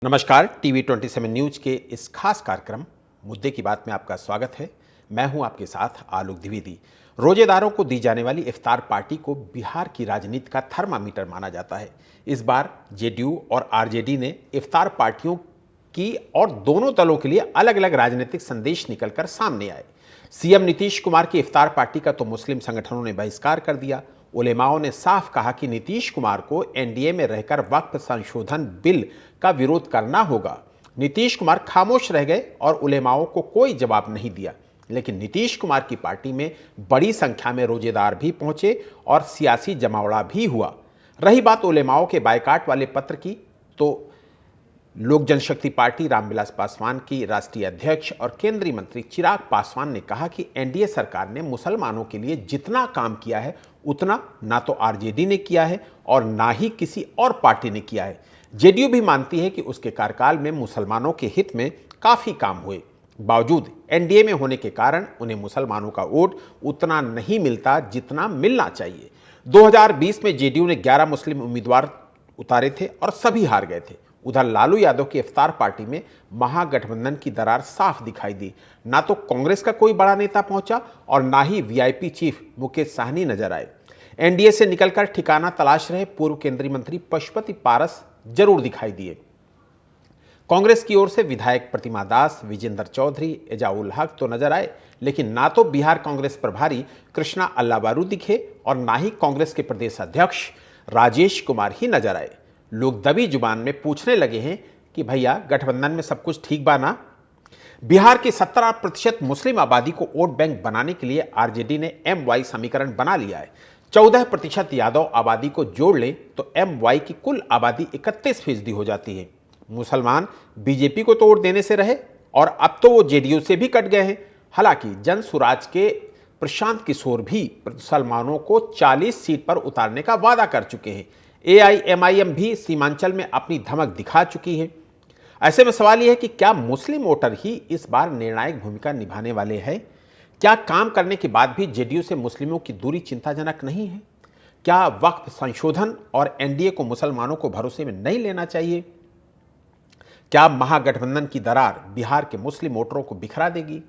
नमस्कार, TV 27 news के इस खास कार्यक्रम मुद्दे की बात में आपका स्वागत है। मैं हूं आपके साथ आलोक द्विवेदी। रोजेदारों को दी जाने वाली इफ्तार पार्टी को बिहार की राजनीति का थर्मामीटर माना जाता है। इस बार जेडीयू और आरजेडी ने इफ्तार पार्टियों की और दोनों दलों के लिए अलग अलग राजनीतिक संदेश निकलकर सामने आए। सीएम नीतीश कुमार की इफ्तार पार्टी का तो मुस्लिम संगठनों ने बहिष्कार कर दिया। उलेमाओं ने साफ कहा कि नीतीश कुमार को एनडीए में रहकर वक्फ संशोधन बिल का विरोध करना होगा। नीतीश कुमार खामोश रह गए और उलेमाओं को कोई जवाब नहीं दिया। लेकिन नीतीश कुमार की पार्टी में बड़ी संख्या में रोजेदार भी पहुंचे और सियासी जमावड़ा भी हुआ। रही बात उलेमाओं के बायकाट वाले पत्र की, तो लोक जनशक्ति पार्टी रामविलास पासवान की राष्ट्रीय अध्यक्ष और केंद्रीय मंत्री चिराग पासवान ने कहा कि एनडीए सरकार ने मुसलमानों के लिए जितना काम किया है उतना ना तो आरजेडी ने किया है और ना ही किसी और पार्टी ने किया है। जेडीयू भी मानती है कि उसके कार्यकाल में मुसलमानों के हित में काफी काम हुए। बावजूद एनडीए में होने के कारण उन्हें मुसलमानों का वोट उतना नहीं मिलता जितना मिलना चाहिए। 2020 में जेडीयू ने 11 मुस्लिम उम्मीदवार उतारे थे और सभी हार गए थे। उधर लालू यादव की इफ्तार पार्टी में महागठबंधन की दरार साफ दिखाई दी। ना तो कांग्रेस का कोई बड़ा नेता पहुंचा और ना ही वीआईपी चीफ मुकेश साहनी नजर आए। एनडीए से निकलकर ठिकाना तलाश रहे पूर्व केंद्रीय मंत्री पशुपति पारस जरूर दिखाई दिए। कांग्रेस की ओर से विधायक प्रतिमा दास, विजेंद्र चौधरी, एजाउल हक तो नजर आए, लेकिन ना तो बिहार कांग्रेस प्रभारी कृष्णा अल्लाबारू दिखे और ना ही कांग्रेस के प्रदेश अध्यक्ष राजेश कुमार ही नजर आए। लोग दबी जुबान में पूछने लगे हैं कि भैया गठबंधन में सब कुछ ठीक बा ना? बिहार की 17% मुस्लिम आबादी को वोट बैंक बनाने के लिए आरजेडी ने MY समीकरण बना लिया है। 14% यादव आबादी को जोड़ ले तो MY की कुल आबादी 31% हो जाती है। मुसलमान बीजेपी को तो वोट देने से रहे और अब तो वो जेडीयू से भी कट गए हैं। हालांकि जन सुराज के प्रशांत किशोर भी मुसलमानों को 40 सीट पर उतारने का वादा कर चुके हैं। AIMIM भी सीमांचल में अपनी धमक दिखा चुकी है। ऐसे में सवाल यह है कि क्या मुस्लिम वोटर ही इस बार निर्णायक भूमिका निभाने वाले हैं? क्या काम करने के बाद भी जेडीयू से मुस्लिमों की दूरी चिंताजनक नहीं है? क्या वक्फ संशोधन और एनडीए को मुसलमानों को भरोसे में नहीं लेना चाहिए? क्या महागठबंधन की दरार बिहार के मुस्लिम वोटरों को बिखरा देगी?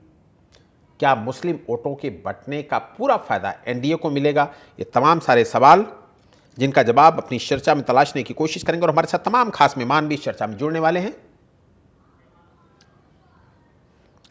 क्या मुस्लिम वोटों के बंटने का पूरा फायदा एनडीए को मिलेगा? ये तमाम सारे सवाल जिनका जवाब अपनी चर्चा में तलाशने की कोशिश करेंगे और हमारे साथ तमाम खास मेहमान भी इस चर्चा में जुड़ने वाले हैं।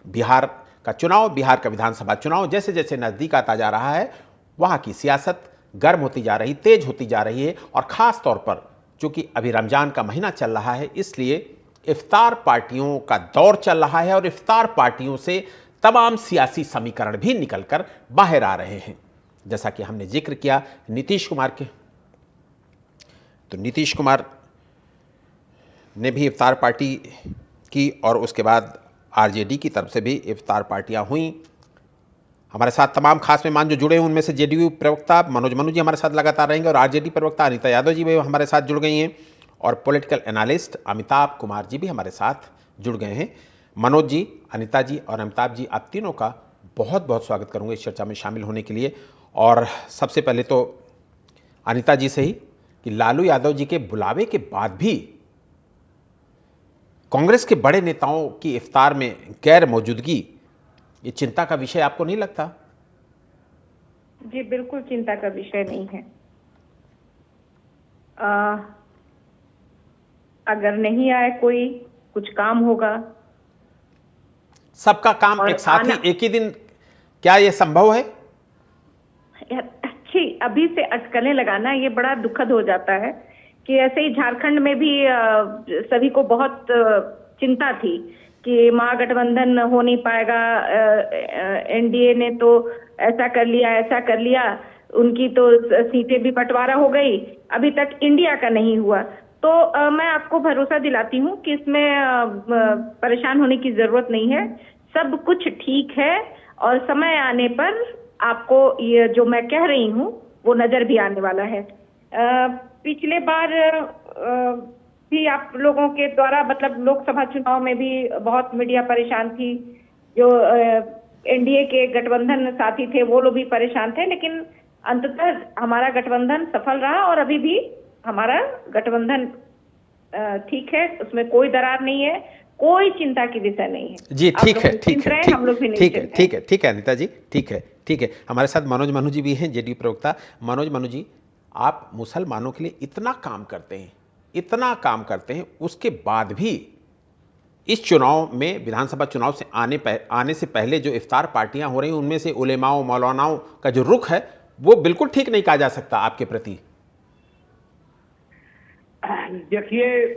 बिहार का चुनाव, बिहार का विधानसभा चुनाव जैसे जैसे नजदीक आता जा रहा है, वहां की सियासत गर्म होती जा रही, तेज होती जा रही है। और खास तौर पर चूंकि अभी रमजान का महीना चल रहा है, इसलिए इफ्तार पार्टियों का दौर चल रहा है और इफ्तार पार्टियों से तमाम सियासी समीकरण भी निकलकर बाहर आ रहे हैं। जैसा कि हमने जिक्र किया नीतीश कुमार के, तो नीतीश कुमार ने भी इफ्तार पार्टी की और उसके बाद आरजेडी की तरफ से भी इफ्तार पार्टियां हुई। हमारे साथ तमाम खास मेहमान जो जुड़े हैं उनमें से जेडीयू प्रवक्ता मनोज मनु जी हमारे साथ लगातार रहेंगे और आरजेडी प्रवक्ता अनिता यादव जी भी हमारे साथ जुड़ गई हैं और पॉलिटिकल एनालिस्ट अमिताभ कुमार जी भी हमारे साथ जुड़ गए हैं। मनोज जी, अनिता जी और अमिताभ जी, आप तीनों का बहुत बहुत स्वागत करूँगा इस चर्चा में शामिल होने के लिए। और सबसे पहले तो अनिता जी से ही कि लालू यादव जी के बुलावे के बाद भी कांग्रेस के बड़े नेताओं की इफ्तार में गैर मौजूदगी, ये चिंता का विषय आपको नहीं लगता? जी बिल्कुल चिंता का विषय नहीं है। अगर नहीं आए कोई, कुछ काम होगा, सबका काम एक साथ ही एक ही दिन, क्या यह संभव है? अच्छी अभी से अटकलें लगाना ये बड़ा दुखद हो जाता है कि ऐसे ही झारखंड में भी सभी को बहुत चिंता थी कि महागठबंधन हो नहीं पाएगा, एनडीए ने तो ऐसा कर लिया, उनकी तो सीटें भी बंटवारा हो गई, अभी तक इंडिया का नहीं हुआ। तो मैं आपको भरोसा दिलाती हूँ कि इसमें परेशान होने की जरूरत नहीं है, सब कुछ ठीक है और समय आने पर आपको ये जो मैं कह रही हूँ वो नजर भी आने वाला है। पिछले बार भी आप लोगों के द्वारा मतलब लोकसभा चुनाव में भी बहुत मीडिया परेशान थी, जो एनडीए के गठबंधन साथी थे वो लोग भी परेशान थे, लेकिन अंततः हमारा गठबंधन सफल रहा और अभी भी हमारा गठबंधन ठीक है, उसमें कोई दरार नहीं है, कोई चिंता की विषय नहीं है। जी ठीक है, ठीक है, हम लोग भी ठीक है, निश्चिंत ठीक है, ठीक है अनिता जी, ठीक है, ठीक है। हमारे साथ मनोज मनु जी भी हैं, जेडीयू प्रवक्ता। मनोज मनु जी, आप मुसलमानों के लिए इतना काम करते हैं, इतना काम करते हैं, उसके बाद भी इस चुनाव में, विधानसभा चुनाव से आने से पहले जो इफ्तार पार्टियां हो रही हैं, उनमें से उलेमाओं मौलानाओं का जो रुख है वो बिल्कुल ठीक नहीं कहा जा सकता आपके प्रति। देखिए,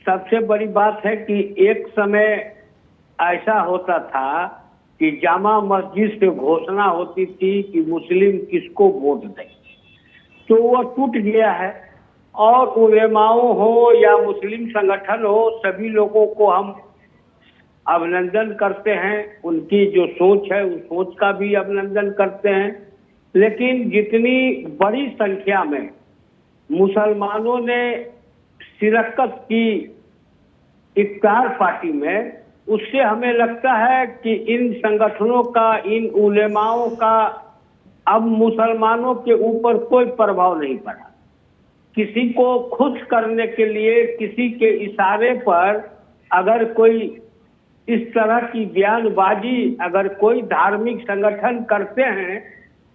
सबसे बड़ी बात है कि एक समय ऐसा होता था कि जामा मस्जिद से घोषणा होती थी कि मुस्लिम किसको वोट दें, तो वो टूट गया है। और उलेमाओं हो या मुस्लिम संगठन हो, सभी लोगों को हम अभिनंदन करते हैं, उनकी जो सोच है उस सोच का भी अभिनंदन करते हैं। लेकिन जितनी बड़ी संख्या में मुसलमानों ने शिरकत की इफ्तार पार्टी में, उससे हमें लगता है कि इन संगठनों का, इन उलेमाओं का अब मुसलमानों के ऊपर कोई प्रभाव नहीं पड़ा। किसी को खुश करने के लिए, किसी के इशारे पर अगर कोई इस तरह की बयानबाजी अगर कोई धार्मिक संगठन करते हैं,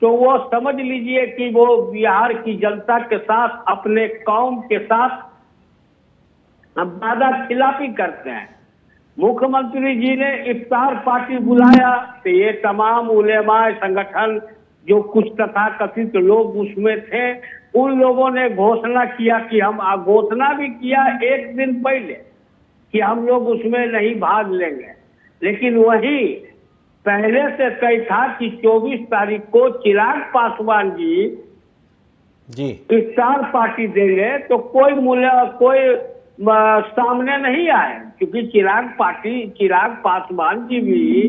तो वो समझ लीजिए कि वो बिहार की जनता के साथ, अपने कौम के साथ वादा खिलाफी करते हैं। मुख्यमंत्री जी ने इफ्तार पार्टी बुलाया तो ये तमाम उलेमा संगठन, जो कुछ तथाकथित लोग उसमें थे, उन लोगों ने घोषणा किया कि हम घोषणा भी किया एक दिन पहले कि हम लोग उसमें नहीं भाग लेंगे। लेकिन वही पहले से तय था कि 24 तारीख को चिराग पासवान जी इफ्तार पार्टी देंगे, तो कोई सामने नहीं आए, क्योंकि चिराग पासवान जी भी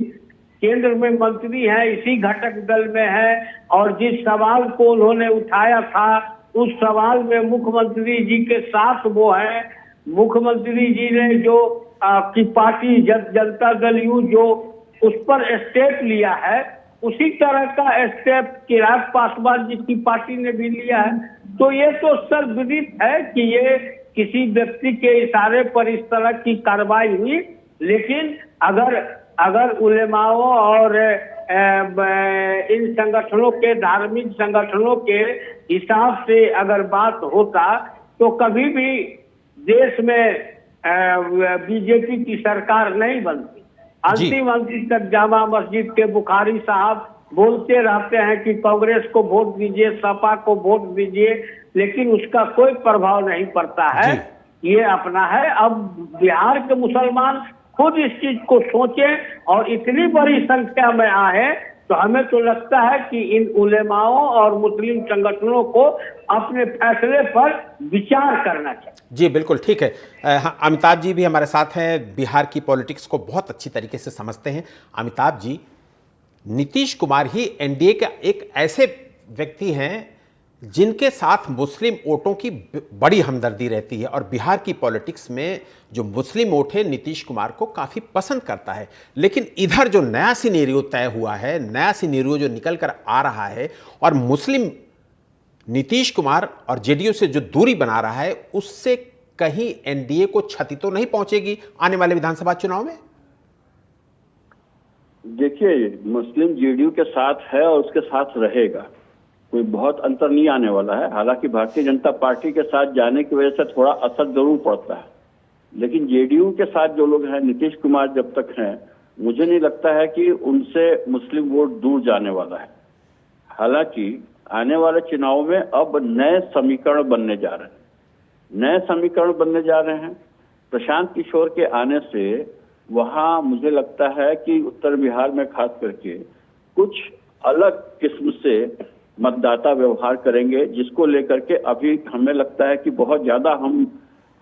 केंद्र में मंत्री है, इसी घटक दल में है। और जिस सवाल को उन्होंने उठाया था, उस सवाल में मुख्यमंत्री जी के साथ वो है। मुख्यमंत्री जी ने जो की पार्टी जनता दल यू जो उस पर स्टेप लिया है, उसी तरह का स्टेप चिराग पासवान जी की पार्टी ने भी लिया है। तो ये तो सर्वविदित है कि ये किसी व्यक्ति के इशारे पर इस तरह की कार्रवाई हुई। लेकिन अगर उलेमाओं और इन संगठनों के, धार्मिक संगठनों के हिसाब से अगर बात होता, तो कभी भी देश में बीजेपी की सरकार नहीं बनती। अंतिम तक जामा मस्जिद के बुखारी साहब बोलते रहते हैं कि कांग्रेस को वोट दीजिए, सपा को वोट दीजिए, लेकिन उसका कोई प्रभाव नहीं पड़ता है। ये अपना है। अब बिहार के मुसलमान खुद इस चीज को सोचें और इतनी बड़ी संख्या में आए, तो हमें तो लगता है कि इन उलेमाओं और मुस्लिम संगठनों को अपने फैसले पर विचार करना चाहिए। जी बिल्कुल ठीक है। हाँ, अमिताभ जी भी हमारे साथ हैं, बिहार की पॉलिटिक्स को बहुत अच्छी तरीके से समझते हैं। अमिताभ जी, नीतीश कुमार ही एनडीए का एक ऐसे व्यक्ति हैं जिनके साथ मुस्लिम वोटों की बड़ी हमदर्दी रहती है, और बिहार की पॉलिटिक्स में जो मुस्लिम वोट है नीतीश कुमार को काफ़ी पसंद करता है। लेकिन इधर जो नया सिनेरियो तय हुआ है, नया सिनेरियो जो निकल कर आ रहा है, और मुस्लिम नीतीश कुमार और जेडीयू से जो दूरी बना रहा है, उससे कहीं एनडीए को क्षति तो नहीं पहुंचेगी आने वाले विधानसभा चुनाव में? देखिए, मुस्लिम जेडीयू के साथ है और उसके साथ रहेगा, कोई बहुत अंतर नहीं आने वाला है। हालांकि भारतीय जनता पार्टी के साथ जाने की वजह से थोड़ा असर जरूर पड़ता है, लेकिन जेडीयू के साथ जो लोग हैं, नीतीश कुमार जब तक हैं, मुझे नहीं लगता है कि उनसे मुस्लिम वोट दूर जाने वाला है। हालांकि आने वाले चुनाव में अब नए समीकरण बनने जा रहे हैं। प्रशांत किशोर के आने से वहां मुझे लगता है कि उत्तर बिहार में खास करके कुछ अलग किस्म से मतदाता व्यवहार करेंगे, जिसको लेकर के अभी हमें लगता है कि बहुत ज्यादा हम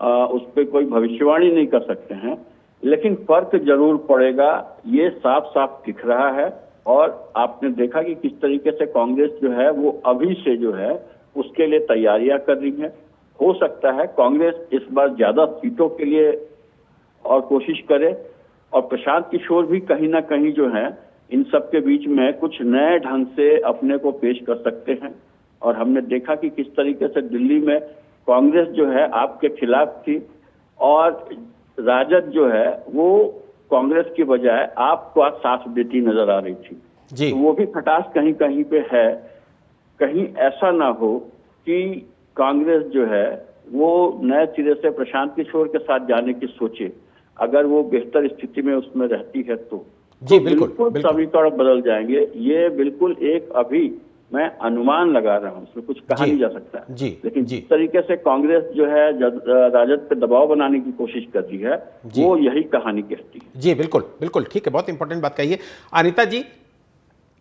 उस पर कोई भविष्यवाणी नहीं कर सकते हैं, लेकिन फर्क जरूर पड़ेगा, ये साफ साफ दिख रहा है। और आपने देखा कि किस तरीके से कांग्रेस जो है वो अभी से जो है उसके लिए तैयारियां कर रही है। हो सकता है कांग्रेस इस बार ज्यादा सीटों के लिए और कोशिश करे, और प्रशांत किशोर भी कहीं ना कहीं जो है इन सब के बीच में कुछ नए ढंग से अपने को पेश कर सकते हैं। और हमने देखा कि किस तरीके से दिल्ली में कांग्रेस जो है आपके खिलाफ थी और राजद जो है वो कांग्रेस की बजाय आपको साथ देती नजर आ रही थी। जी। तो वो भी खटास कहीं कहीं पे है। कहीं ऐसा ना हो कि कांग्रेस जो है वो नए सिरे से प्रशांत किशोर के साथ जाने की सोचे। अगर वो बेहतर स्थिति में उसमें रहती है तो जी, बिल्कुल। समीकरण बदल जाएंगे। ये बिल्कुल एक अभी मैं अनुमान लगा रहा हूँ, उसमें कुछ कहा नहीं जा सकता है। जी, लेकिन जी। जिस तरीके से कांग्रेस जो है राजद पे दबाव बनाने की कोशिश कर रही है वो यही कहानी कहती है। जी बिल्कुल, ठीक है, बहुत इंपॉर्टेंट बात कही है। अनीता जी,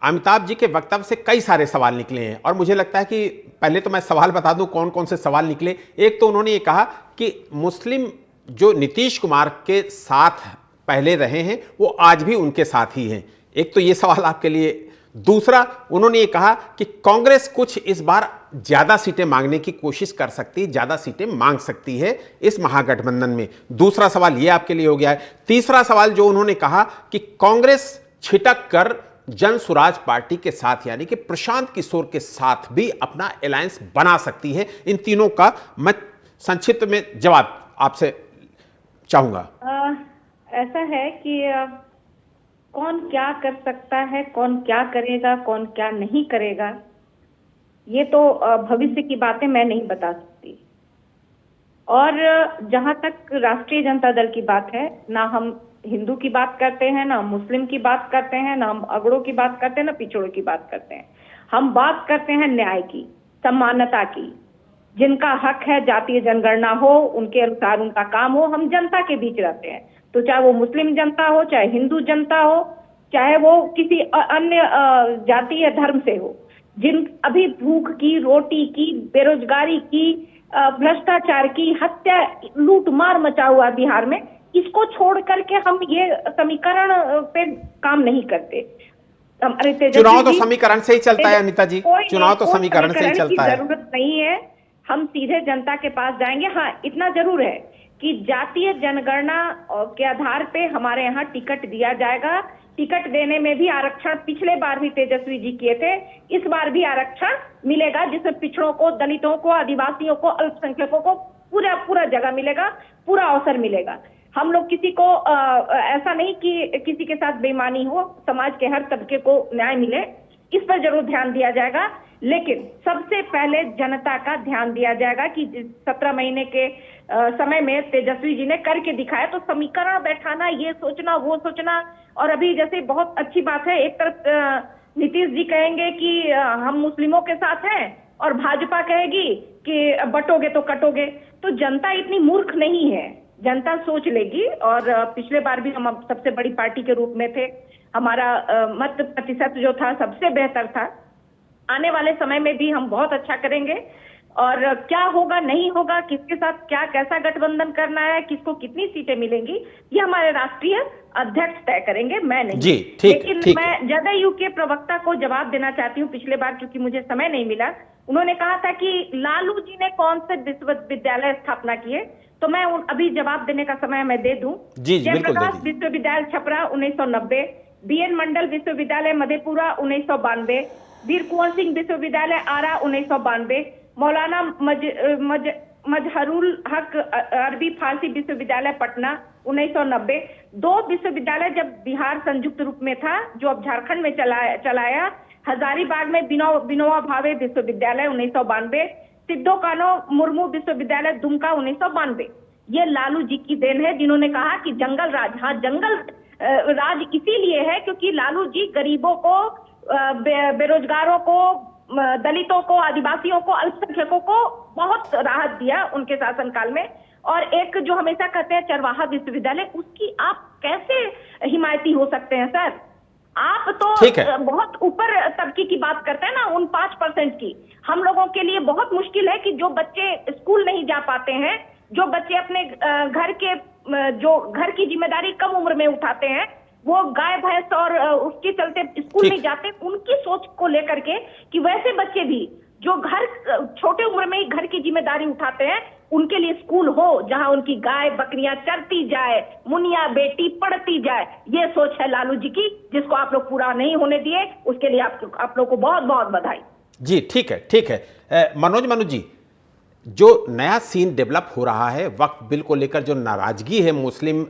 अमिताभ जी के वक्तव्य से कई सारे सवाल निकले हैं और मुझे लगता है कि पहले तो मैं सवाल बता दूं कौन कौन से सवाल निकले। एक तो उन्होंने ये कहा कि मुस्लिम जो नीतीश कुमार के साथ पहले रहे हैं वो आज भी उनके साथ ही हैं, एक तो ये सवाल आपके लिए। दूसरा, उन्होंने ये कहा कि कांग्रेस कुछ इस बार ज्यादा सीटें मांगने की कोशिश कर सकती है, ज्यादा सीटें मांग सकती है इस महागठबंधन में। दूसरा सवाल ये आपके लिए हो गया है। तीसरा सवाल जो उन्होंने कहा कि कांग्रेस छिटक कर जन स्वराज पार्टी के साथ यानी कि प्रशांत किशोर के साथ भी अपना अलायंस बना सकती है। इन तीनों का मैं संक्षिप्त में जवाब आपसे चाहूंगा। ऐसा है कि कौन क्या कर सकता है, कौन क्या करेगा, कौन क्या नहीं करेगा, ये तो भविष्य की बातें मैं नहीं बता सकती। और जहां तक राष्ट्रीय जनता दल की बात है, ना हम हिंदू की बात करते हैं, ना मुस्लिम की बात करते हैं, ना हम अगड़ों की बात करते हैं, ना पिछड़ों की बात करते हैं। हम बात करते हैं न्याय की, समानता की। जिनका हक है जातीय जनगणना हो, उनके अनुसार उनका काम हो। हम जनता के बीच रहते हैं, तो चाहे वो मुस्लिम जनता हो, चाहे हिंदू जनता हो, चाहे वो किसी अन्य जाति या धर्म से हो। जिन अभी भूख की, रोटी की, बेरोजगारी की, भ्रष्टाचार की, हत्या, लूट मार मचा हुआ बिहार में, इसको छोड़ करके हम ये समीकरण पे काम नहीं करते। चुनाव तो समीकरण से ही चलता है अनीता जी, चुनाव तो समीकरण से ही चलता है। जरूरत नहीं है, हम सीधे जनता के पास जाएंगे। हाँ, इतना जरूर है कि जातीय जनगणना के आधार पे हमारे यहाँ टिकट दिया जाएगा। टिकट देने में भी आरक्षण पिछले बार भी तेजस्वी जी किए थे, इस बार भी आरक्षण मिलेगा, जिसमें पिछड़ों को, दलितों को, आदिवासियों को, अल्पसंख्यकों को पूरा जगह मिलेगा, पूरा अवसर मिलेगा। हम लोग किसी को ऐसा नहीं कि किसी के साथ बेईमानी हो, समाज के हर तबके को न्याय मिले, इस पर जरूर ध्यान दिया जाएगा। लेकिन सबसे पहले जनता का ध्यान दिया जाएगा कि 17 महीने के समय में तेजस्वी जी ने करके दिखाया। तो समीकरण बैठाना, ये सोचना, वो सोचना, और अभी जैसे बहुत अच्छी बात है, एक तरफ नीतीश जी कहेंगे कि हम मुस्लिमों के साथ हैं और भाजपा कहेगी कि बटोगे तो कटोगे। तो जनता इतनी मूर्ख नहीं है, जनता सोच लेगी। और पिछले बार भी हम सबसे बड़ी पार्टी के रूप में थे, हमारा मत प्रतिशत जो था सबसे बेहतर था। आने वाले समय में भी हम बहुत अच्छा करेंगे। और क्या होगा, नहीं होगा, किसके साथ क्या कैसा गठबंधन करना है, किसको कितनी सीटें मिलेंगी, ये हमारे राष्ट्रीय अध्यक्ष तय करेंगे, मैं नहीं। जी, ठीक, लेकिन मैं जदयू के प्रवक्ता को जवाब देना चाहती हूँ। पिछले बार क्योंकि मुझे समय नहीं मिला, उन्होंने कहा था कि लालू जी ने कौन से विश्वविद्यालय स्थापना किए, तो मैं अभी जवाब देने का समय मैं दे दूं। जयप्रकाश विश्वविद्यालय छपरा 1990, BN मंडल विश्वविद्यालय मधेपुरा 1992, वीर कुंवर सिंह विश्वविद्यालय आरा 1992, मौलाना मजहरुल हक अरबी फारसी विश्वविद्यालय पटना 1990। 2 विश्वविद्यालय जब बिहार संयुक्त रूप में था, जो अब झारखंड में चलाया, हजारीबाग में विनोबा भावे विश्वविद्यालय 1992, सिद्धो कानो मुर्मू विश्वविद्यालय दुमका 1992। ये लालू जी की देन है, जिन्होंने कहा कि जंगल राज, हाँ जंगल राज इसीलिए है क्योंकि लालू जी गरीबों को, बेरोजगारों को, दलितों को, आदिवासियों को, अल्पसंख्यकों को बहुत राहत दिया उनके शासनकाल में। और एक जो हमेशा कहते हैं चरवाहा विश्वविद्यालय, उसकी आप कैसे हिमायती हो सकते हैं सर? आप तो बहुत ऊपर तबके की बात करते हैं ना, उन 5% की। हम लोगों के लिए बहुत मुश्किल है कि जो बच्चे स्कूल नहीं जा पाते हैं, जो बच्चे अपने घर की जिम्मेदारी कम उम्र में उठाते हैं, वो गाय भैंस और उसके चलते स्कूल नहीं जाते, उनकी सोच को लेकर के कि वैसे बच्चे भी जो छोटे उम्र में ही घर की जिम्मेदारी उठाते हैं, उनके लिए स्कूल हो जहां उनकी गाय बकरियां चरती जाए, मुनिया बेटी पढ़ती जाए। ये सोच है लालू जी की, जिसको आप लोग पूरा नहीं होने दिए। उसके लिए आप लोग को बहुत बहुत बधाई। जी ठीक है, ठीक है। मनोज जी, जो नया सीन डेवलप हो रहा है वक्फ बिल को लेकर, जो नाराजगी है मुस्लिम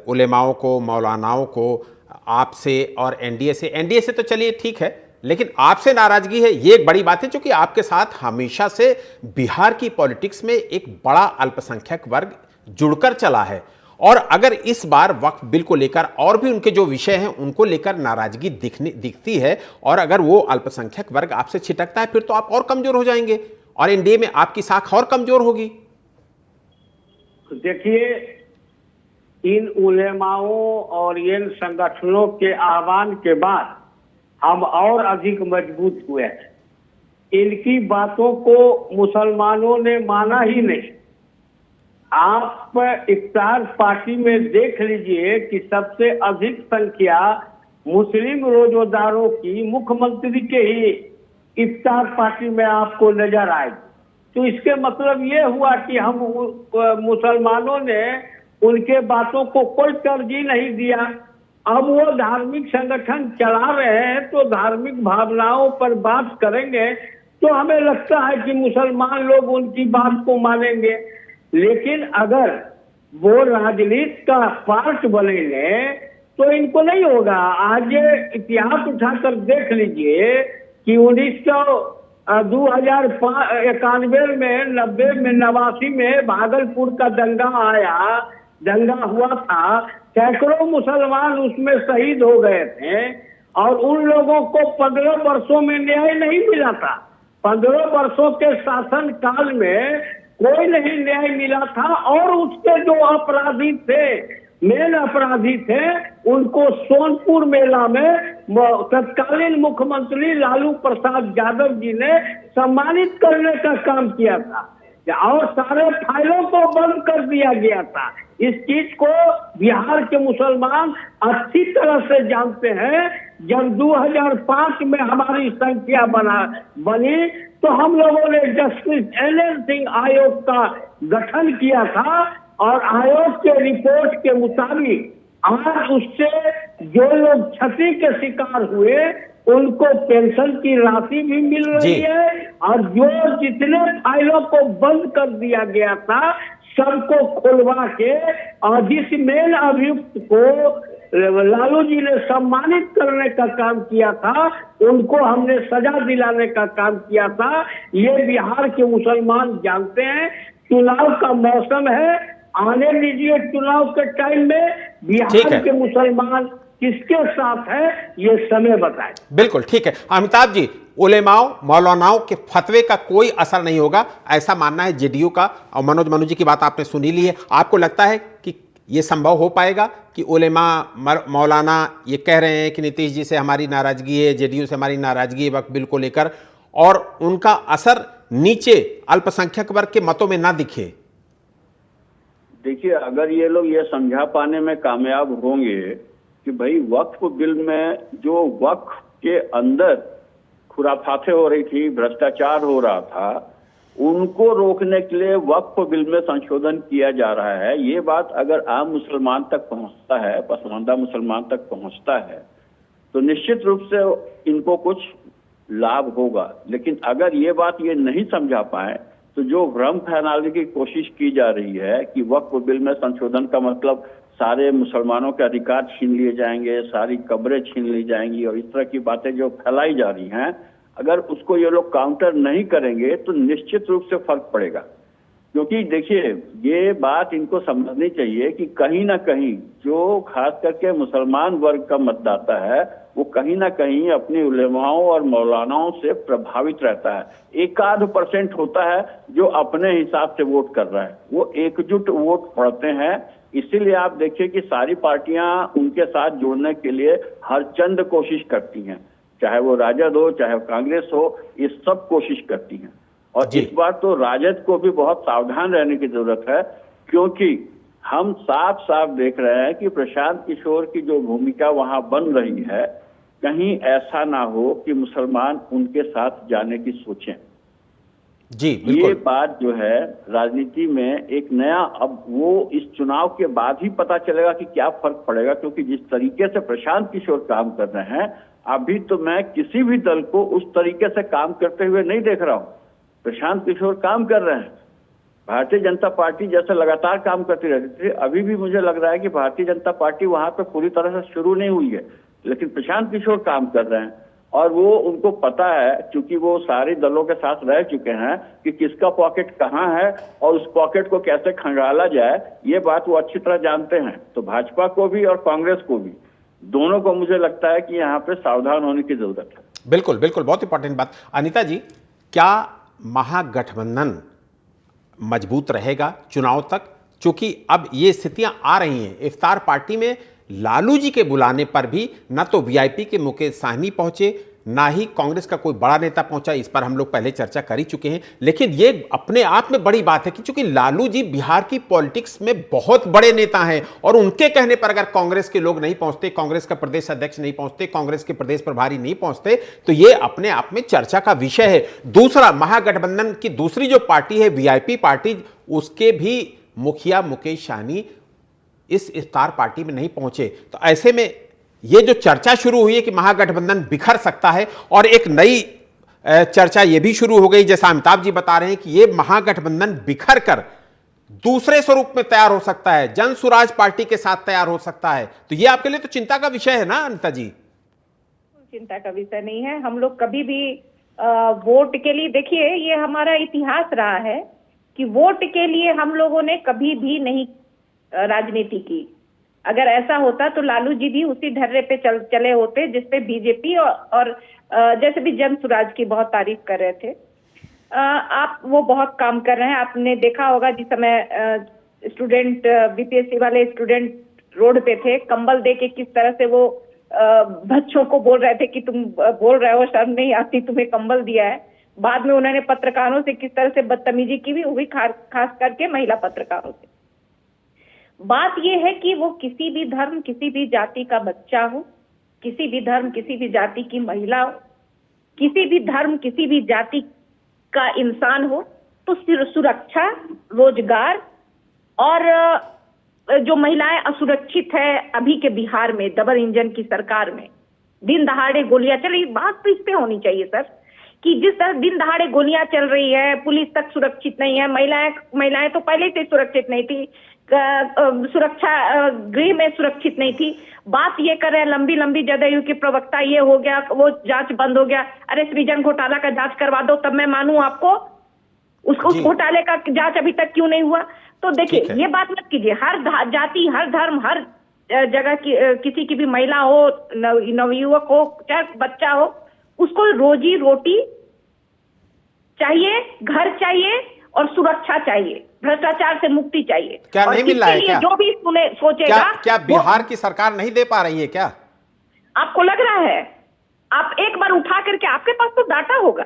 उलेमाओं को, मौलानाओं को आपसे और एनडीए से तो चलिए ठीक है, लेकिन आपसे नाराजगी है, ये एक बड़ी बात है, क्योंकि आपके साथ हमेशा से बिहार की पॉलिटिक्स में एक बड़ा अल्पसंख्यक वर्ग जुड़कर चला है। और अगर इस बार वक्फ बिल को लेकर और भी उनके जो विषय हैं उनको लेकर नाराजगी दिखती है और अगर वो अल्पसंख्यक वर्ग आपसे छिटकता है, फिर तो आप और कमजोर हो जाएंगे और एनडीए में आपकी साख और कमजोर होगी। देखिए, इन उलेमाओं और इन संगठनों के आह्वान के बाद हम और अधिक मजबूत हुए हैं। इनकी बातों को मुसलमानों ने माना ही नहीं। आप इफ्तार पार्टी में देख लीजिए कि सबसे अधिक संख्या मुस्लिम रोजोदारों की मुख्यमंत्री के ही इफ्तार पार्टी में आपको नजर आएगी। तो इसके मतलब ये हुआ कि हम मुसलमानों ने उनके बातों को कोई तरजीह नहीं दिया। अब वो धार्मिक संगठन चला रहे हैं तो धार्मिक भावनाओं पर बात करेंगे तो हमें लगता है कि मुसलमान लोग उनकी बात को मानेंगे। लेकिन अगर वो राजनीति का पार्ट बनेंगे तो इनको नहीं होगा। आज इतिहास उठाकर देख लीजिए कि 1991 में, 90 में, 89 में भागलपुर का दंगा हुआ था। सैकड़ों मुसलमान उसमें शहीद हो गए थे और उन लोगों को 15 वर्षों में न्याय नहीं मिला था। 15 वर्षों के शासन काल में कोई नहीं न्याय मिला था और उसके जो अपराधी थे, मेन अपराधी थे, उनको सोनपुर मेला में तत्कालीन मुख्यमंत्री लालू प्रसाद यादव जी ने सम्मानित करने का काम किया था और सारे फाइलों को बंद कर दिया गया था। इस चीज को बिहार के मुसलमान अच्छी तरह से जानते हैं। जब 2005 में हमारी संख्या बनी तो हम लोगों ने जस्टिस NN सिंह आयोग का गठन किया था और आयोग के रिपोर्ट के मुताबिक आज उससे जो लोग क्षति के शिकार हुए उनको पेंशन की राशि भी मिल रही है और जो जितने फाइलों को बंद कर दिया गया था सबको खुलवा के और जिस मेन अभियुक्त को लालू जी ने सम्मानित करने का काम किया था उनको हमने सजा दिलाने का काम किया था। ये बिहार के मुसलमान जानते हैं। चुनाव का मौसम है, आने दीजिए चुनाव के टाइम में बिहार के मुसलमान किसके साथ है ये समय बताए। बिल्कुल ठीक है अमिताभ जी, उलेमाओं मौलानाओं के फतवे का कोई असर नहीं होगा ऐसा मानना है जेडीयू का, और मनोज जी की बात आपने सुनी ली है। आपको लगता है कि ये संभव हो पाएगा कि उलेमा मौलाना ये कह रहे हैं कि नीतीश जी से हमारी नाराजगी है, जेडीयू से हमारी नाराजगी है वक्फ बिल को लेकर, और उनका असर नीचे अल्पसंख्यक वर्ग के मतों में ना दिखे? देखिए, अगर ये लोग ये समझा पाने में कामयाब होंगे कि भाई वक्फ बिल में जो वक्फ के अंदर खुराफाते हो रही थी, भ्रष्टाचार हो रहा था, उनको रोकने के लिए वक्फ बिल में संशोधन किया जा रहा है, ये बात अगर आम मुसलमान तक पहुंचता है, पसमानदा मुसलमान तक पहुंचता है, तो निश्चित रूप से इनको कुछ लाभ होगा। लेकिन अगर ये बात ये नहीं समझा पाए तो जो भ्रम फैलाने की कोशिश की जा रही है कि वक्फ बिल में संशोधन का मतलब सारे मुसलमानों के अधिकार छीन लिए जाएंगे, सारी कब्रें छीन ली जाएंगी और इस तरह की बातें जो फैलाई जा रही हैं, अगर उसको ये लोग काउंटर नहीं करेंगे तो निश्चित रूप से फर्क पड़ेगा। क्योंकि देखिए, ये बात इनको समझनी चाहिए कि कहीं ना कहीं जो खास करके मुसलमान वर्ग का मतदाता है वो कहीं ना कहीं अपनी उलेमाओं और मौलानाओं से प्रभावित रहता है। 1-8% होता है जो अपने हिसाब से वोट कर रहा है, वो एकजुट वोट पड़ते हैं। इसीलिए आप देखिए कि सारी पार्टियां उनके साथ जुड़ने के लिए हर चंद कोशिश करती हैं, चाहे वो राजद हो चाहे कांग्रेस हो, ये सब कोशिश करती हैं। और इस बार तो राजद को भी बहुत सावधान रहने की जरूरत है, क्योंकि हम साफ साफ देख रहे हैं कि प्रशांत किशोर की जो भूमिका वहां बन रही है, कहीं ऐसा ना हो कि मुसलमान उनके साथ जाने की सोचें। जी बिल्कुल। ये बात जो है राजनीति में एक नया, अब वो इस चुनाव के बाद ही पता चलेगा कि क्या फर्क पड़ेगा, क्योंकि जिस तरीके से प्रशांत किशोर काम कर रहे हैं, अभी तो मैं किसी भी दल को उस तरीके से काम करते हुए नहीं देख रहा हूं। प्रशांत किशोर काम कर रहे हैं। भारतीय जनता पार्टी जैसे लगातार काम करती रहती थी, अभी भी मुझे लग रहा है कि भारतीय जनता पार्टी वहां पे पूरी तरह से शुरू नहीं हुई है, लेकिन प्रशांत किशोर काम कर रहे हैं और वो उनको पता है, क्योंकि वो सारे दलों के साथ रह चुके हैं कि किसका पॉकेट कहाँ है और उस पॉकेट को कैसे खंगाला जाए, ये बात वो अच्छी तरह जानते हैं। तो भाजपा को भी और कांग्रेस को भी, दोनों को मुझे लगता है कि यहाँ पे सावधान होने की जरूरत है। बिल्कुल बिल्कुल, बहुत इंपॉर्टेंट बात। अनीता जी, क्या महागठबंधन मजबूत रहेगा चुनाव तक? क्योंकि अब ये स्थितियां आ रही हैं, इफ्तार पार्टी में लालू जी के बुलाने पर भी ना तो वीआईपी के मुकेश साहनी पहुंचे, ना ही कांग्रेस का कोई बड़ा नेता पहुंचा। इस पर हम लोग पहले चर्चा कर ही चुके हैं, लेकिन ये अपने आप में बड़ी बात है कि चूंकि लालू जी बिहार की पॉलिटिक्स में बहुत बड़े नेता हैं और उनके कहने पर अगर कांग्रेस के लोग नहीं पहुंचते, कांग्रेस का प्रदेश अध्यक्ष नहीं पहुंचते, कांग्रेस के प्रदेश प्रभारी नहीं पहुंचते, तो ये अपने आप में चर्चा का विषय है। दूसरा, महागठबंधन की दूसरी जो पार्टी है वीआईपी पार्टी, उसके भी मुखिया मुकेश साहनी इस इफ्तार पार्टी में नहीं पहुंचे। तो ऐसे में ये जो चर्चा शुरू हुई है कि महागठबंधन बिखर सकता है, और एक नई चर्चा ये भी शुरू हो गई, जैसा अमिताभ जी बता रहे हैं कि ये महागठबंधन बिखर कर दूसरे स्वरूप में तैयार हो सकता है, जन सुराज पार्टी के साथ तैयार हो सकता है। तो ये आपके लिए तो चिंता का विषय है ना अनिता जी? चिंता का विषय नहीं है। हम लोग कभी भी वोट के लिए, देखिए ये हमारा इतिहास रहा है कि वोट के लिए हम लोगों ने कभी भी नहीं राजनीति की। अगर ऐसा होता तो लालू जी भी उसी ढर्रे पे चले होते जिसपे बीजेपी और जैसे भी जन सुराज की बहुत तारीफ कर रहे थे। आप वो बहुत काम कर रहे हैं। आपने देखा होगा जिस समय स्टूडेंट बीपीएससी वाले स्टूडेंट रोड पे थे, कंबल दे के किस तरह से वो बच्चों को बोल रहे थे कि तुम बोल रहे हो, शर्म नहीं आती, तुम्हें कंबल दिया है। बाद में उन्होंने पत्रकारों से किस तरह से बदतमीजी की भी, वो भी खास करके महिला पत्रकारों से। बात यह है कि वो किसी भी धर्म, किसी भी जाति का बच्चा हो, किसी भी धर्म, किसी भी जाति की महिला हो, किसी भी धर्म, किसी भी जाति का इंसान हो, तो सुरक्षा, रोजगार, और जो महिलाएं असुरक्षित है अभी के बिहार में डबल इंजन की सरकार में, दिन दहाड़े गोलियां चल रही, बात तो इस पे होनी चाहिए सर कि जिस तरह दिन दहाड़े गोलियां चल रही है, पुलिस तक सुरक्षित नहीं है, महिलाएं तो पहले से सुरक्षित नहीं थी, सुरक्षा गृह में सुरक्षित नहीं थी। बात ये कर रहे हैं लंबी लंबी, जदयू के प्रवक्ता ये हो गया, वो जांच बंद हो गया। अरे सृजन घोटाला का जांच करवा दो तब मैं मानूं आपको। उस घोटाले का जांच अभी तक क्यों नहीं हुआ? तो देखिए ये बात मत कीजिए। हर जाति, हर धर्म, हर जगह की किसी की भी महिला हो, नवयुवक हो, चाहे बच्चा हो, उसको रोजी रोटी चाहिए, घर चाहिए और सुरक्षा चाहिए, भ्रष्टाचार से मुक्ति चाहिए। क्या नहीं मिल रहा है क्या? जो भी सोचेगा, क्या बिहार की सरकार नहीं दे पा रही है क्या? आपको लग रहा है? आप एक बार उठा करके, आपके पास तो डाटा होगा,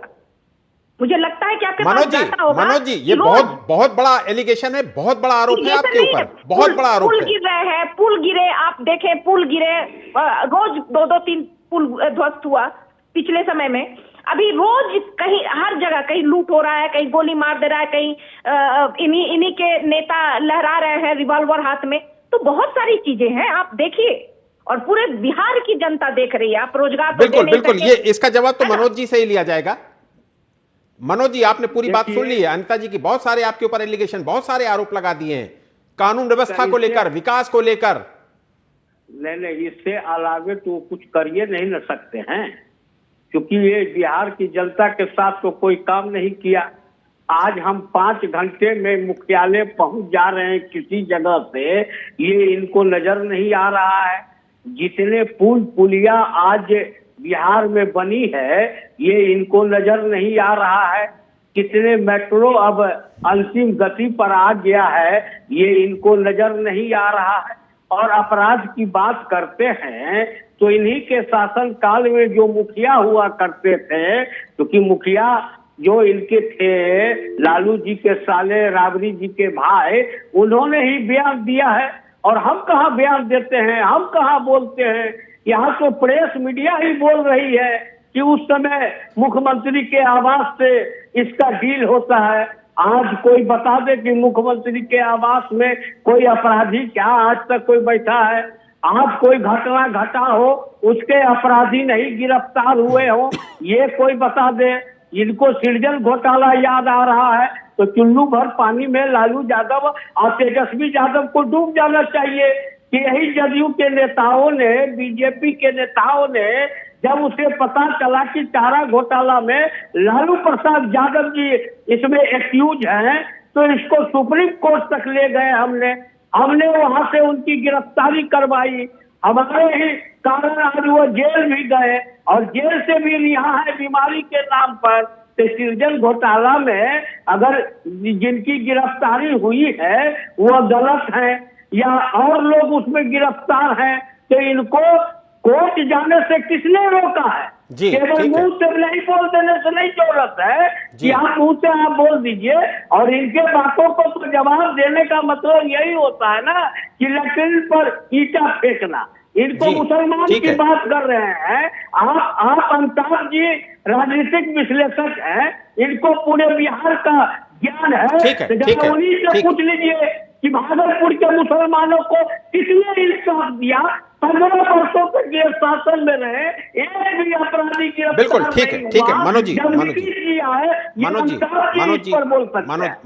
मुझे लगता है कि आपके पास डाटा होगा। मनोज जी, ये बहुत बड़ा एलिगेशन है, बहुत बड़ा आरोप है आपके ऊपर, बहुत बड़ा आरोप है। पुल गिर रहे हैं, पुल गिरे, आप देखें पुल गिरे, रोज 2-3 पुल ध्वस्त हुआ पिछले समय में। अभी रोज कहीं, हर जगह कहीं लूट हो रहा है, कहीं गोली मार दे रहा है, कहीं इन्हीं के नेता लहरा रहे हैं रिवॉल्वर हाथ में। तो बहुत सारी चीजें हैं, आप देखिए, और पूरे बिहार की जनता देख रही है। आप रोजगार बिल्कुल बिल्कुल, ये इसका जवाब तो मनोज जी से ही लिया जाएगा। मनोज जी, आपने पूरी बात सुन ली है अनिता जी की, बहुत सारे आपके ऊपर एलिगेशन, बहुत सारे आरोप लगा दिए हैं, कानून व्यवस्था को लेकर, विकास को लेकर। नहीं, इससे अलावे तो कुछ करिए नहीं न सकते हैं, क्योंकि ये बिहार की जनता के साथ तो कोई काम नहीं किया। आज हम 5 घंटे में मुख्यालय पहुंच जा रहे हैं किसी जगह से, ये इनको नजर नहीं आ रहा है। जितने पुल पुलिया आज बिहार में बनी है, ये इनको नजर नहीं आ रहा है। कितने मेट्रो अब अंतिम गति पर आ गया है, ये इनको नजर नहीं आ रहा है। और अपराध की बात करते हैं तो इन्हीं के शासन काल में जो मुखिया हुआ करते थे, क्योंकि मुखिया जो इनके थे, लालू जी के साले, राबड़ी जी के भाई, उन्होंने ही बयान दिया है। और हम कहाँ बयान देते हैं, हम कहाँ बोलते हैं? यहाँ तो प्रेस मीडिया ही बोल रही है कि उस समय मुख्यमंत्री के आवास से इसका डील होता है। आज कोई बता दे कि मुख्यमंत्री के आवास में कोई अपराधी क्या आज तक कोई बैठा है? आज कोई घटना घटा हो, उसके अपराधी नहीं गिरफ्तार हुए हो, ये कोई बता दे। इनको सृजन घोटाला याद आ रहा है तो चुल्लू भर पानी में लालू यादव और तेजस्वी यादव को डूब जाना चाहिए कि यही जदयू के नेताओं ने, बीजेपी के नेताओं ने, जब उसे पता चला कि चारा घोटाला में लालू प्रसाद यादव जी इसमें एक्यूज हैं, तो इसको सुप्रीम कोर्ट तक ले गए। हमने वहां से उनकी गिरफ्तारी करवाई, हमारे ही कारण आज वो जेल भी गए और जेल से भी रिहा है बीमारी के नाम पर। तो सृजन घोटाला में अगर जिनकी गिरफ्तारी हुई है वो गलत है या और लोग उसमें गिरफ्तार हैं, तो इनको कोर्ट जाने से किसने रोका है? जी, केवल मुंह से नहीं बोल देने से नहीं जरूरत है कि आप मुंह से आप बोल दीजिए। और इनके बातों को तो जवाब देने का मतलब यही होता है ना कि लकीर पर ईटा फेंकना। इनको मुसलमान की बात कर रहे हैं आप अमिताभ जी राजनीतिक विश्लेषक हैं, इनको पूरे बिहार का ज्ञान है। उन्हीं से पूछ लीजिए कि भागलपुर के मुसलमानों को किसने इंसाफ दिया? 15 वर्षों तक ये शासन में रहे, एक भी अपराधी की बिल्कुल ठीक है मनोज जी,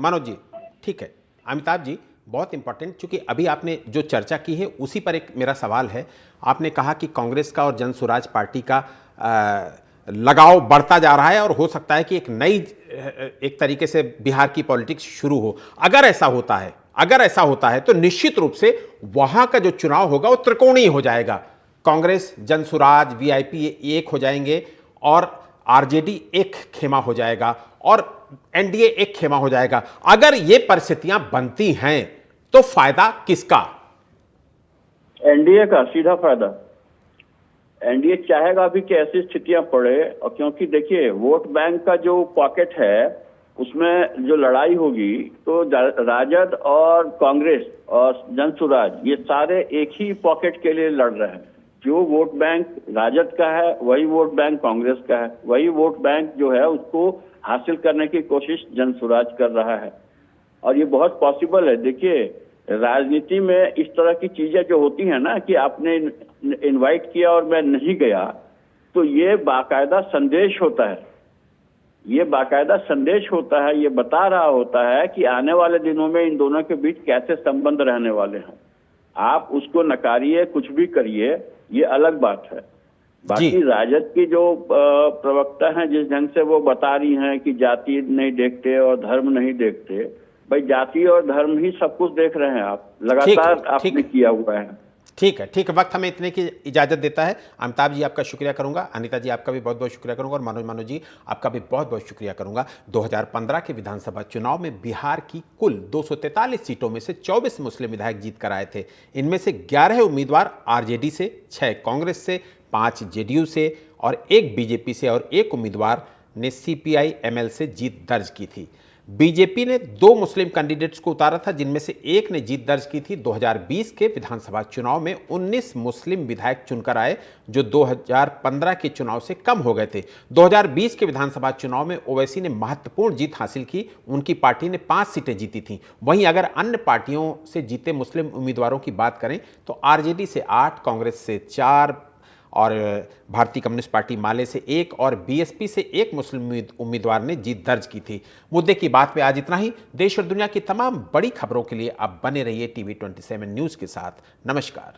मनोज जी ठीक है। अमिताभ जी बहुत इंपॉर्टेंट, क्योंकि अभी आपने जो चर्चा की है उसी पर एक मेरा सवाल है। आपने कहा कि कांग्रेस का और जन स्वराज पार्टी का लगाव बढ़ता जा रहा है और हो सकता है कि एक नई एक तरीके से बिहार की पॉलिटिक्स शुरू हो। अगर ऐसा होता है तो निश्चित रूप से वहां का जो चुनाव होगा वो त्रिकोणीय हो जाएगा। कांग्रेस, जन स्वराज, वीआईपी एक हो जाएंगे और आरजेडी एक खेमा हो जाएगा और एनडीए एक खेमा हो जाएगा। अगर ये परिस्थितियां बनती हैं तो फायदा किसका? एनडीए का सीधा फायदा। एनडीए चाहेगा भी कि ऐसी स्थितियां पड़े, और क्योंकि देखिए वोट बैंक का जो पॉकेट है उसमें जो लड़ाई होगी तो राजद और कांग्रेस और जन स्वराज ये सारे एक ही पॉकेट के लिए लड़ रहे हैं। जो वोट बैंक राजद का है वही वोट बैंक कांग्रेस का है, वही वोट बैंक जो है उसको हासिल करने की कोशिश जन स्वराज कर रहा है और ये बहुत पॉसिबल है। देखिए राजनीति में इस तरह की चीजें जो होती हैं ना कि आपने इनवाइट किया और मैं नहीं गया, तो ये बाकायदा संदेश होता है, ये बता रहा होता है कि आने वाले दिनों में इन दोनों के बीच कैसे संबंध रहने वाले हैं। आप उसको नकारिए, कुछ भी करिए, ये अलग बात है। बाकी राजद की जो प्रवक्ता हैं जिस ढंग से वो बता रही हैं कि जाति नहीं देखते और धर्म नहीं देखते, भाई जाति और धर्म ही सब कुछ देख रहे हैं आप, लगातार आपने किया हुआ है। ठीक है, वक्त हमें इतने की इजाजत देता है। अमिताभ जी आपका शुक्रिया करूंगा, अनिता जी आपका भी बहुत बहुत शुक्रिया करूंगा और मनोज जी आपका भी बहुत बहुत शुक्रिया करूंगा। 2015 के विधानसभा चुनाव में बिहार की कुल 243 सीटों में से 24 मुस्लिम विधायक जीत कर आए थे। इनमें से 11 उम्मीदवार आरजेडी से, 6 कांग्रेस से, 5 जेडीयू से और 1 बीजेपी से और 1 उम्मीदवार ने सीपीआई एमएल से जीत दर्ज की थी। बीजेपी ने 2 मुस्लिम कैंडिडेट्स को उतारा था, जिनमें से एक ने जीत दर्ज की थी। 2020 के विधानसभा चुनाव में 19 मुस्लिम विधायक चुनकर आए, जो 2015 के चुनाव से कम हो गए थे। 2020 के विधानसभा चुनाव में ओवैसी ने महत्वपूर्ण जीत हासिल की, उनकी पार्टी ने 5 सीटें जीती थीं। वहीं अगर अन्य पार्टियों से जीते मुस्लिम उम्मीदवारों की बात करें तो आरजेडी से 8, कांग्रेस से 4 और भारतीय कम्युनिस्ट पार्टी माले से 1 और बीएसपी से 1 मुस्लिम उम्मीदवार ने जीत दर्ज की थी। मुद्दे की बात पे आज इतना ही। देश और दुनिया की तमाम बड़ी खबरों के लिए आप बने रहिए TV 27 न्यूज़ के साथ। नमस्कार।